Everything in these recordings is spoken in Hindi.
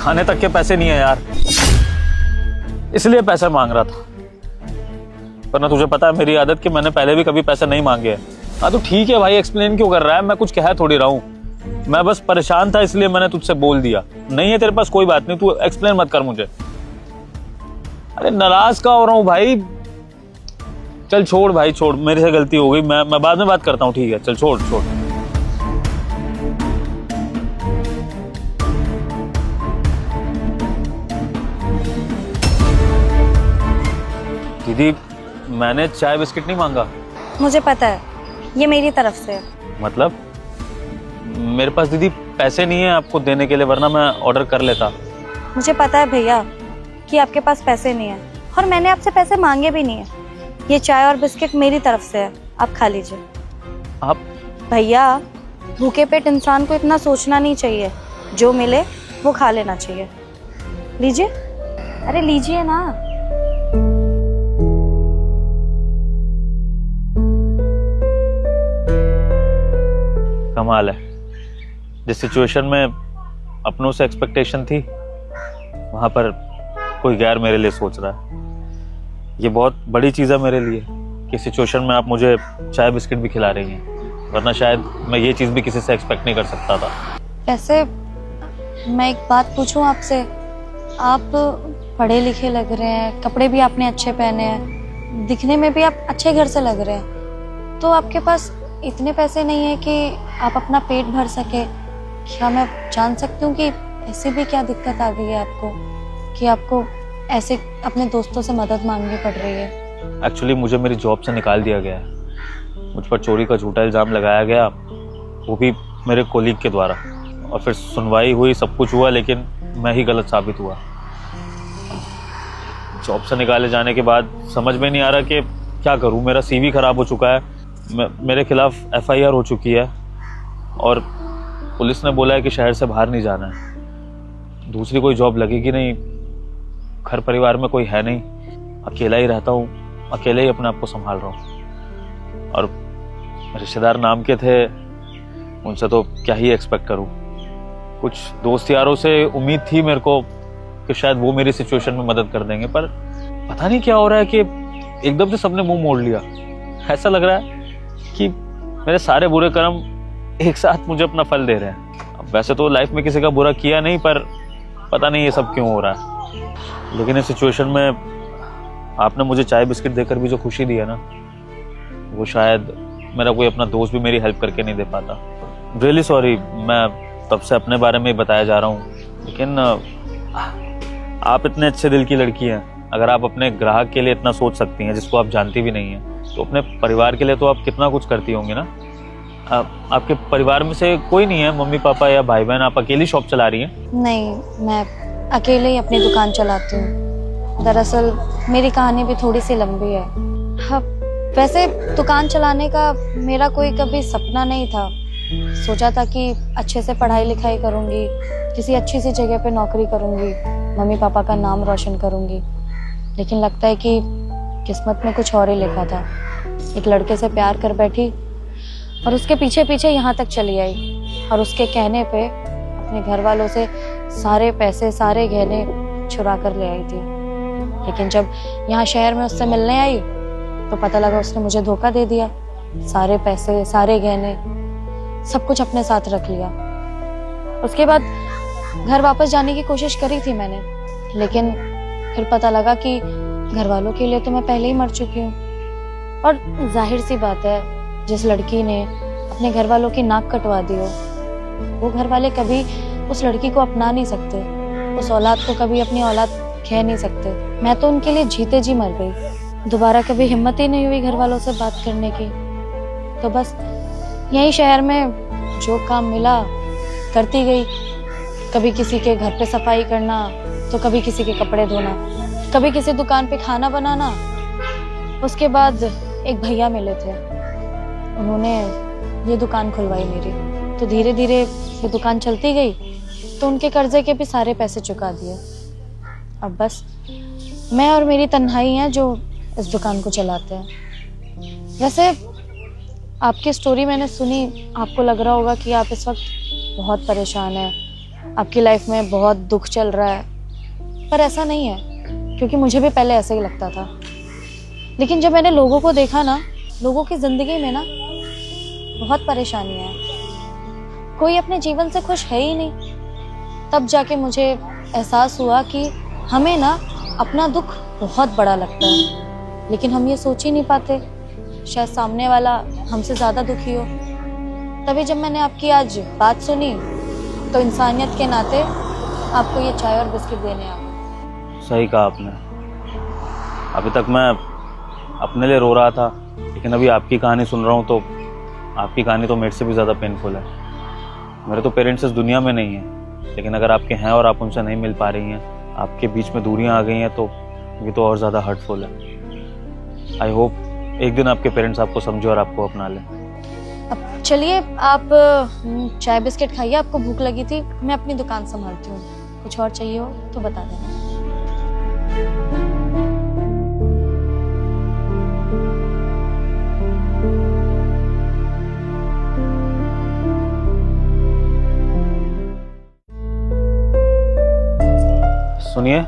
खाने तक के पैसे नहीं है यार, इसलिए पैसे मांग रहा था। वरना तुझे पता है मेरी आदत कि मैंने पहले भी कभी पैसे नहीं मांगे हैं। हाँ तो ठीक है भाई, एक्सप्लेन क्यों कर रहा है? मैं कुछ कह थोड़ी रहा हूँ, मैं बस परेशान था इसलिए मैंने तुझसे बोल दिया। नहीं है तेरे पास कोई बात नहीं, तू एक्सप्लेन मत कर मुझे। अरे नाराज का हो रहा हूँ भाई। चल छोड़ भाई, छोड़, मेरे से गलती हो गई, मैं बाद में बात करता हूँ, ठीक है? चल छोड़ छोड़। दीदी, मैंने चाय बिस्किट नहीं मांगा। मुझे पता है, ये मेरी तरफ से है। मतलब मेरे पास दीदी पैसे नहीं है आपको देने के लिए, वरना मैं ऑर्डर कर लेता। मुझे पता है भैया कि आपके पास पैसे नहीं है, और मैंने आपसे पैसे मांगे भी नहीं है। ये चाय और बिस्किट मेरी तरफ से है, आप खा लीजिए। आप? भैया, भूखे पेट इंसान को इतना सोचना नहीं चाहिए, जो मिले वो खा लेना चाहिए। लीजिए, अरे लीजिए ना। कमाल है, जिस सिचुएशन में अपनों से एक्सपेक्टेशन थी, वहां पर कोई गैर मेरे लिए सोच रहा है। ये बहुत बड़ी चीज़ है मेरे लिए कि सिचुएशन में आप मुझे चाय बिस्किट भी खिला रही हैं, वरना शायद मैं ये चीज़ भी किसी से एक्सपेक्ट नहीं कर सकता था। वैसे मैं एक बात पूछूं आपसे, आप पढ़े लिखे लग रहे हैं, कपड़े भी आपने अच्छे पहने हैं, दिखने में भी आप अच्छे घर से लग रहे हैं, तो आपके पास इतने पैसे नहीं है कि आप अपना पेट भर सके? क्या मैं जान सकती हूँ कि ऐसी भी क्या दिक्कत आ गई है आपको कि आपको ऐसे अपने दोस्तों से मदद मांगनी पड़ रही है? एक्चुअली मुझे मेरी जॉब से निकाल दिया गया है, मुझ पर चोरी का झूठा इल्ज़ाम लगाया गया, वो भी मेरे कोलीग के द्वारा, और फिर सुनवाई हुई, सब कुछ हुआ, लेकिन मैं ही गलत साबित हुआ। जॉब से निकाले जाने के बाद समझ में नहीं आ रहा कि क्या करूं। मेरा सीवी खराब हो चुका है, मेरे खिलाफ FIR हो चुकी है, और पुलिस ने बोला है कि शहर से बाहर नहीं जाना है, दूसरी कोई जॉब लगेगी नहीं, घर परिवार में कोई है नहीं, अकेला ही रहता हूँ, अकेले ही अपने आप को संभाल रहा हूँ। और रिश्तेदार नाम के थे, उनसे तो क्या ही एक्सपेक्ट करूँ। कुछ दोस्त यारों से उम्मीद थी मेरे को कि शायद वो मेरी सिचुएशन में मदद कर देंगे, पर पता नहीं क्या हो रहा है कि एकदम से सबने मुंह मोड़ लिया। ऐसा लग रहा है कि मेरे सारे बुरे कर्म एक साथ मुझे अपना फल दे रहे हैं। अब वैसे तो लाइफ में किसी का बुरा किया नहीं, पर पता नहीं ये सब क्यों हो रहा है। लेकिन इस सिचुएशन में आपने मुझे चाय बिस्किट देकर भी जो खुशी दी है ना, वो शायद मेरा कोई अपना दोस्त भी मेरी हेल्प करके नहीं दे पाता। रियली सॉरी, मैं तब से अपने बारे में ही बताया जा रहा हूँ, लेकिन आप इतने अच्छे दिल की लड़की हैं, अगर आप अपने ग्राहक के लिए इतना सोच सकती हैं जिसको आप जानती भी नहीं हैं, तो अपने परिवार के लिए तो आप कितना कुछ करती होंगी ना। आपके परिवार में से कोई नहीं है, मम्मी पापा या भाई बहन? आप अकेली शॉप चला रही हैं? नहीं, मैं अकेले ही अपनी दुकान चलाती हूँ। दरअसल मेरी कहानी भी थोड़ी सी लंबी है। हाँ, वैसे दुकान चलाने का मेरा कोई कभी सपना नहीं था। सोचा था कि अच्छे से पढ़ाई लिखाई करूँगी, किसी अच्छी सी जगह पे नौकरी करूँगी, मम्मी पापा का नाम रोशन करूँगी, लेकिन लगता है कि किस्मत में कुछ और ही लिखा था। एक लड़के से प्यार कर बैठी और उसके पीछे पीछे यहाँ तक चली आई, और उसके कहने पे अपने घर वालों से सारे पैसे, सारे गहने चुरा कर ले आई थी। लेकिन जब यहाँ शहर में उससे मिलने आई तो पता लगा उसने मुझे धोखा दे दिया। सारे पैसे, सारे गहने, सब कुछ अपने साथ रख लिया। उसके बाद घर वापस जाने की कोशिश करी थी मैंने, लेकिन फिर पता लगा कि घर वालों के लिए तो मैं पहले ही मर चुकी हूँ। और जाहिर सी बात है, जिस लड़की ने अपने घर वालों की नाक कटवा दी हो, वो घर वाले कभी उस लड़की को अपना नहीं सकते, उस औलाद को कभी अपनी औलाद कह नहीं सकते। मैं तो उनके लिए जीते जी मर गई। दोबारा कभी हिम्मत ही नहीं हुई घर वालों से बात करने की। तो बस यही शहर में जो काम मिला करती गई। कभी किसी के घर पे सफाई करना, तो कभी किसी के कपड़े धोना, कभी किसी दुकान पे खाना बनाना। उसके बाद एक भैया मिले थे, उन्होंने ये दुकान खुलवाई मेरी, तो धीरे धीरे ये दुकान चलती गई, तो उनके कर्जे के भी सारे पैसे चुका दिए। अब बस मैं और मेरी तन्हाई हैं जो इस दुकान को चलाते हैं। वैसे आपकी स्टोरी मैंने सुनी, आपको लग रहा होगा कि आप इस वक्त बहुत परेशान हैं, आपकी लाइफ में बहुत दुख चल रहा है, पर ऐसा नहीं है, क्योंकि मुझे भी पहले ऐसा ही लगता था। लेकिन जब मैंने लोगों को देखा ना, लोगों की जिंदगी में ना बहुत परेशानियां हैं, कोई अपने जीवन से खुश है ही नहीं। तब जाके मुझे एहसास हुआ कि हमें ना अपना दुख बहुत बड़ा लगता है, लेकिन हम ये सोच ही नहीं पाते, शायद सामने वाला हमसे ज़्यादा दुखी हो। तभी जब मैंने आपकी आज बात सुनी तो इंसानियत के नाते आपको ये चाय और बिस्किट देने आ गए। सही कहा आपने। अभी तक मैं अपने लिए रो रहा था, लेकिन अभी आपकी कहानी सुन रहा हूँ तो आपकी कहानी तो मेरे से भी ज़्यादा पेनफुल है। मेरे तो पेरेंट्स इस दुनिया में नहीं हैं, लेकिन अगर आपके हैं और आप उनसे नहीं मिल पा रही हैं, आपके बीच में दूरियां आ गई हैं, तो ये तो और ज़्यादा हर्टफुल है। आई होप एक दिन आपके पेरेंट्स आपको समझे और आपको अपना लें। अब चलिए, आप चाय बिस्किट खाइए, आपको भूख लगी थी, मैं अपनी दुकान संभालती हूँ। कुछ और चाहिए हो तो बता देना। सुनिए,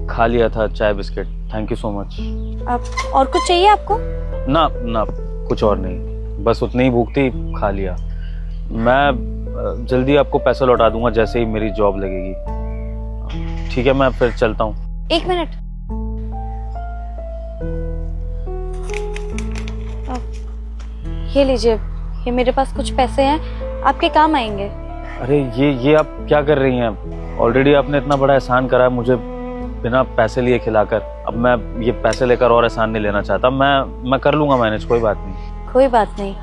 खा लिया था चाय biscuit, thank you so much. अब और कुछ चाहिए आपको? ना ना, कुछ और नहीं, बस उतनी ही भूख थी, खा लिया। मैं जल्दी आपको पैसा लौटा दूंगा जैसे ही मेरी जॉब लगेगी। ठीक है, मैं फिर चलता हूँ। 1 मिनट, ये लीजिए, ये मेरे पास कुछ पैसे हैं, आपके काम आएंगे। अरे ये आप क्या कर रही हैं? ऑलरेडी आपने इतना बड़ा एहसान करा है मुझे बिना पैसे लिए खिलाकर। अब मैं ये पैसे लेकर और एहसान नहीं लेना चाहता। मैं कर लूंगा मैनेज, कोई बात नहीं। कोई बात नहीं।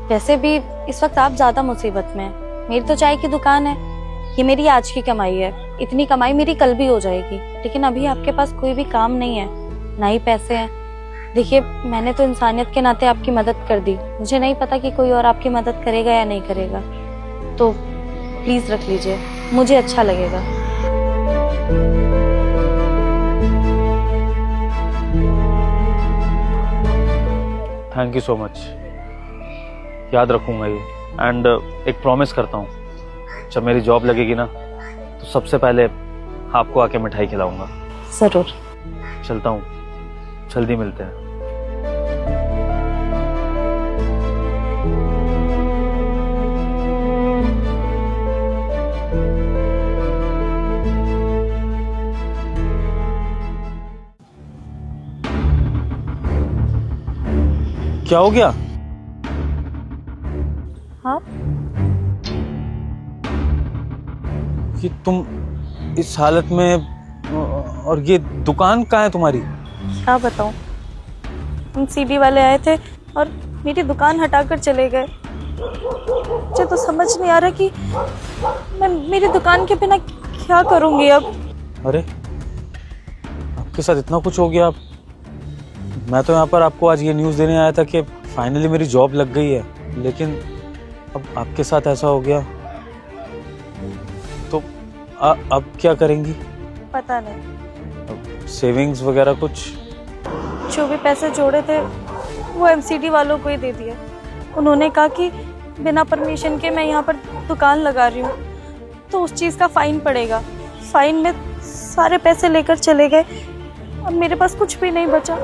वैसे भी इस वक्त आप ज्यादा मुसीबत में हैं। मेरी तो चाय की दुकान है, ये मेरी आज की कमाई है। इतनी कमाई मेरी कल भी हो जाएगी, लेकिन अभी आपके पास कोई भी काम नहीं है, ना ही पैसे हैं। देखिए, मैंने तो इंसानियत के नाते आपकी मदद कर दी, मुझे नहीं पता कि कोई और आपकी मदद करेगा या नहीं करेगा, तो प्लीज रख लीजिए, मुझे अच्छा लगेगा। थैंक यू सो मच, याद रखूंगा ये। एंड एक प्रॉमिस करता हूँ, जब मेरी जॉब लगेगी ना तो सबसे पहले आपको आके मिठाई खिलाऊंगा। जरूर। चलता हूँ, जल्दी मिलते हैं। क्या हो गया? हाँ, कि तुम इस हालत में, और ये दुकान कहाँ है तुम्हारी? क्या बताऊं, हम सीडी वाले आए थे और मेरी दुकान हटाकर चले गए। मुझे तो समझ नहीं आ रहा कि मैं मेरी दुकान के बिना क्या करूंगी अब। अरे, आपके साथ इतना कुछ हो गया। मैं तो यहाँ पर आपको आज ये न्यूज़ देने आया था कि फाइनली मेरी जॉब लग गई है, लेकिन अब आपके साथ ऐसा हो गया, तो अब क्या करेंगी? पता नहीं। सेविंग्स वगैरह कुछ? जो भी पैसे जोड़े थे वो एमसीडी वालों को ही दे दिए। उन्होंने कहा कि बिना परमिशन के मैं यहाँ पर दुकान लगा रही हूँ तो उस चीज़ का फाइन पड़ेगा। फाइन में सारे पैसे लेकर चले गए, अब मेरे पास कुछ भी नहीं बचा।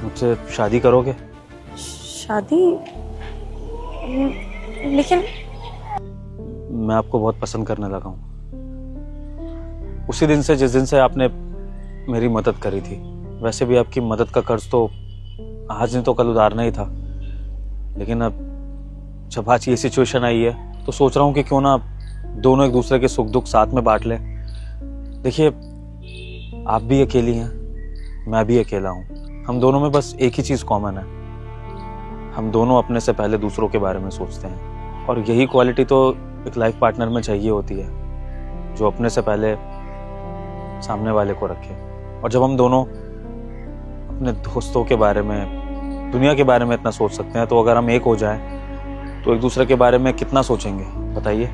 मुझसे शादी करोगे? शादी? लेकिन मैं आपको बहुत पसंद करने लगा हूँ, उसी दिन से जिस दिन से आपने मेरी मदद करी थी। वैसे भी आपकी मदद का कर्ज तो आज नहीं तो कल उतारना ही था, लेकिन अब जब आज ये सिचुएशन आई है तो सोच रहा हूँ कि क्यों ना दोनों एक दूसरे के सुख दुख साथ में बांट लें। देखिए, आप भी अकेली हैं, मैं भी अकेला हूँ, हम दोनों में बस एक ही चीज़ कॉमन है, हम दोनों अपने से पहले दूसरों के बारे में सोचते हैं। और यही क्वालिटी तो एक लाइफ पार्टनर में चाहिए होती है, जो अपने से पहले सामने वाले को रखे। और जब हम दोनों अपने दोस्तों के बारे में, दुनिया के बारे में इतना सोच सकते हैं, तो अगर हम एक हो जाएं तो एक दूसरे के बारे में कितना सोचेंगे, बताइए।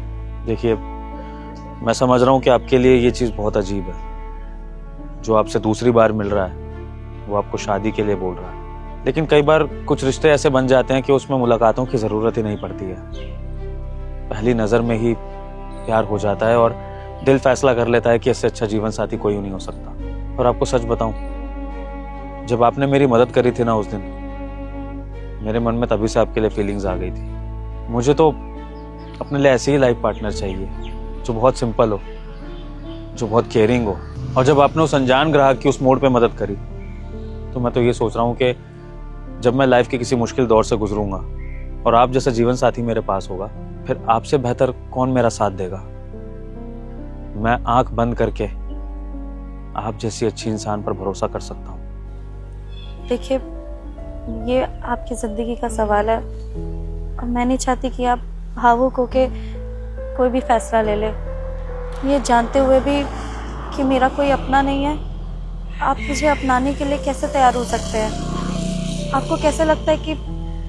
देखिए, मैं समझ रहा हूँ कि आपके लिए ये चीज़ बहुत अजीब है, जो आपसे दूसरी बार मिल रहा है वो आपको शादी के लिए बोल रहा है, लेकिन कई बार कुछ रिश्ते ऐसे बन जाते हैं कि उसमें मुलाकातों की ज़रूरत ही नहीं पड़ती है। पहली नज़र में ही प्यार हो जाता है और दिल फैसला कर लेता है कि इससे अच्छा जीवन साथी कोई नहीं हो सकता। और आपको सच बताऊं, जब आपने मेरी मदद करी थी ना उस दिन, मेरे मन में तभी से आपके लिए फीलिंग्स आ गई थी। मुझे तो अपने लिए ऐसे ही लाइफ पार्टनर चाहिए जो बहुत सिंपल हो, जो बहुत केयरिंग हो। और जब आपने उस अनजान ग्राहक की उस मोड़ पे मदद करी, तो मैं तो ये सोच रहा हूँ कि जब मैं लाइफ के किसी मुश्किल दौर से गुजरूंगा और आप जैसा जीवन साथी मेरे पास होगा, फिर आपसे बेहतर कौन मेरा साथ देगा। मैं आंख बंद करके आप जैसी अच्छी इंसान पर भरोसा कर सकता हूँ। देखिए, ये आपकी ज़िंदगी का सवाल है और मैं नहीं चाहती कि आप भावुक होके कोई भी फैसला ले ले, ये जानते हुए भी कि मेरा कोई अपना नहीं है। आप मुझे अपनाने के लिए कैसे तैयार हो सकते हैं? आपको कैसे लगता है कि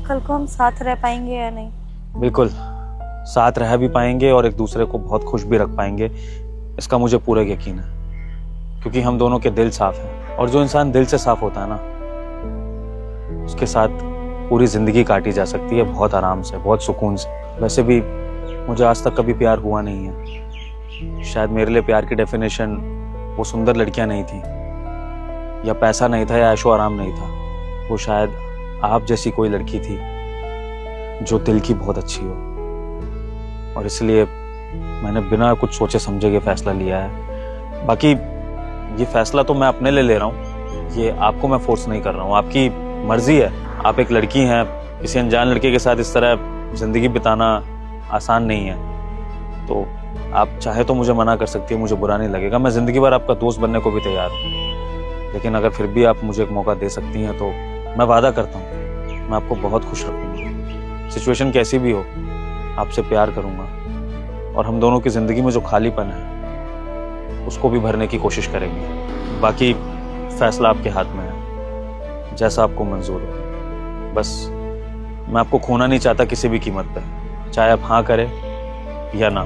कल को हम साथ रह पाएंगे या नहीं? बिल्कुल, साथ रह भी पाएंगे और एक दूसरे को बहुत खुश भी रख पाएंगे, इसका मुझे पूरा यकीन है। क्योंकि हम दोनों के दिल साफ हैं, और जो इंसान दिल से साफ होता है ना, उसके साथ पूरी जिंदगी काटी जा सकती है, बहुत आराम से, बहुत सुकून से। वैसे भी मुझे आज तक कभी प्यार हुआ नहीं है। शायद मेरे लिए प्यार की डेफिनेशन वो सुंदर लड़कियां नहीं थी, या पैसा नहीं था, या ऐशो आराम नहीं था। वो शायद आप जैसी कोई लड़की थी जो दिल की बहुत अच्छी हो। और इसलिए मैंने बिना कुछ सोचे समझे ये फैसला लिया है। बाकी ये फैसला तो मैं अपने लिए ले रहा हूँ, ये आपको मैं फोर्स नहीं कर रहा हूँ, आपकी मर्जी है। आप एक लड़की हैं, किसी अनजान लड़के के साथ इस तरह जिंदगी बिताना आसान नहीं है। तो आप चाहे तो मुझे मना कर सकती है, मुझे बुरा नहीं लगेगा। मैं जिंदगी भर आपका दोस्त बनने को भी तैयार हूँ। लेकिन अगर फिर भी आप मुझे एक मौका दे सकती हैं तो मैं वादा करता हूँ मैं आपको बहुत खुश रखूँगा। सिचुएशन कैसी भी हो, आपसे प्यार करूँगा और हम दोनों की ज़िंदगी में जो खालीपन है उसको भी भरने की कोशिश करेंगे। बाकी फैसला आपके हाथ में है, जैसा आपको मंजूर हो। बस मैं आपको खोना नहीं चाहता किसी भी कीमत पे, चाहे आप हाँ करें या ना।